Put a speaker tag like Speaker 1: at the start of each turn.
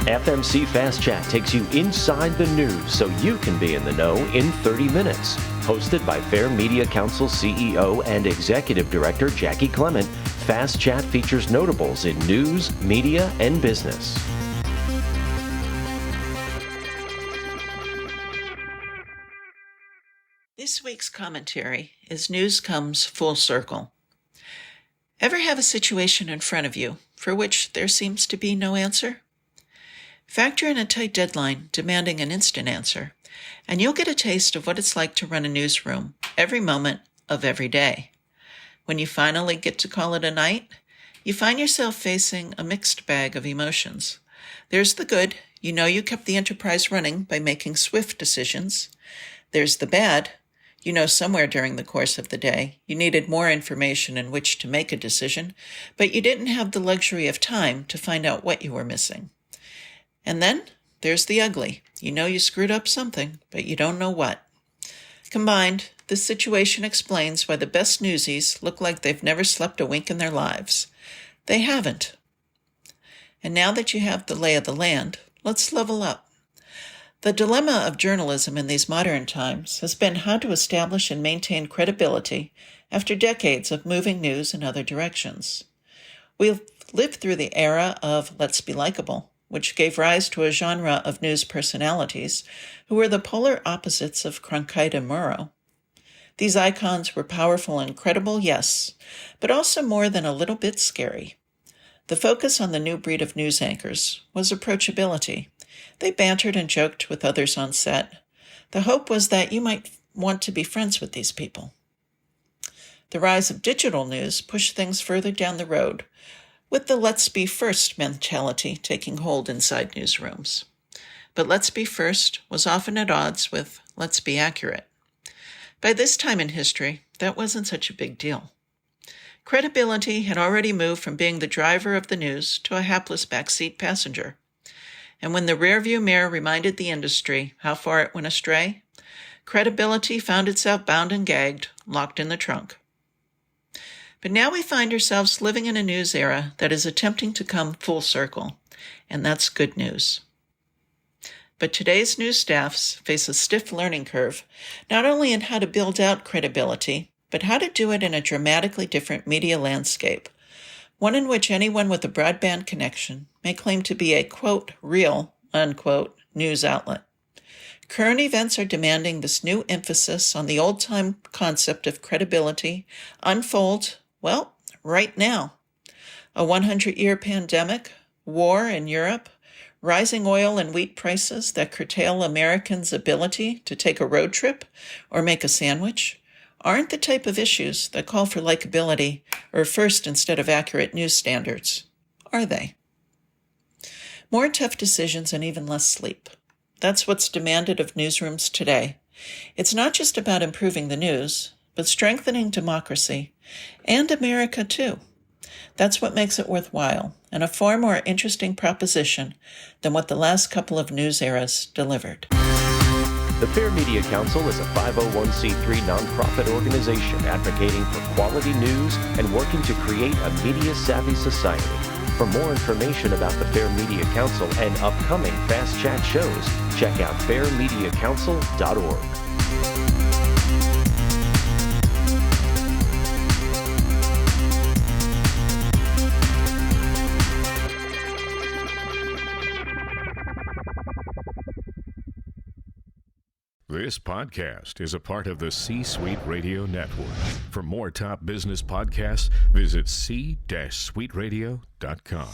Speaker 1: FMC Fast Chat takes you inside the news so you can be in the know in 30 minutes. Hosted by Fair Media Council CEO and Executive Director Jaci Clement, Fast Chat features notables in news, media, and business.
Speaker 2: This week's commentary is News Comes Full Circle. Ever have a situation in front of you for which there seems to be no answer? Factor in a tight deadline demanding an instant answer, and you'll get a taste of what it's like to run a newsroom every moment of every day. When you finally get to call it a night, you find yourself facing a mixed bag of emotions. There's the good, you know you kept the enterprise running by making swift decisions. There's the bad, you know somewhere during the course of the day you needed more information in which to make a decision, but you didn't have the luxury of time to find out what you were missing. And then there's the ugly. You know you screwed up something, but you don't know what. Combined, this situation explains why the best newsies look like they've never slept a wink in their lives. They haven't. And now that you have the lay of the land, let's level up. The dilemma of journalism in these modern times has been how to establish and maintain credibility after decades of moving news in other directions. We've lived through the era of let's be likable, which gave rise to a genre of news personalities who were the polar opposites of Cronkite and Murrow. These icons were powerful and credible, yes, but also more than a little bit scary. The focus on the new breed of news anchors was approachability. They bantered and joked with others on set. The hope was that you might want to be friends with these people. The rise of digital news pushed things further down the road, with the let's be first mentality taking hold inside newsrooms. But let's be first was often at odds with let's be accurate. By this time in history, that wasn't such a big deal. Credibility had already moved from being the driver of the news to a hapless backseat passenger. And when the rearview mirror reminded the industry how far it went astray, credibility found itself bound and gagged, locked in the trunk. But now we find ourselves living in a news era that is attempting to come full circle, and that's good news. But today's news staffs face a stiff learning curve, not only in how to build out credibility, but how to do it in a dramatically different media landscape, one in which anyone with a broadband connection may claim to be a, quote, real, unquote, news outlet. Current events are demanding this new emphasis on the old-time concept of credibility unfold, well, right now. A 100-year pandemic, war in Europe, rising oil and wheat prices that curtail Americans' ability to take a road trip or make a sandwich aren't the type of issues that call for likability or first instead of accurate news standards, are they? More tough decisions and even less sleep. That's what's demanded of newsrooms today. It's not just about improving the news, but strengthening democracy, and America too. That's what makes it worthwhile, and a far more interesting proposition than what the last couple of news eras delivered.
Speaker 1: The Fair Media Council is a 501c3 nonprofit organization advocating for quality news and working to create a media-savvy society. For more information about the Fair Media Council and upcoming Fast Chat shows, check out fairmediacouncil.org.
Speaker 3: This podcast is a part of the C-Suite Radio Network. For more top business podcasts, visit c-suiteradio.com.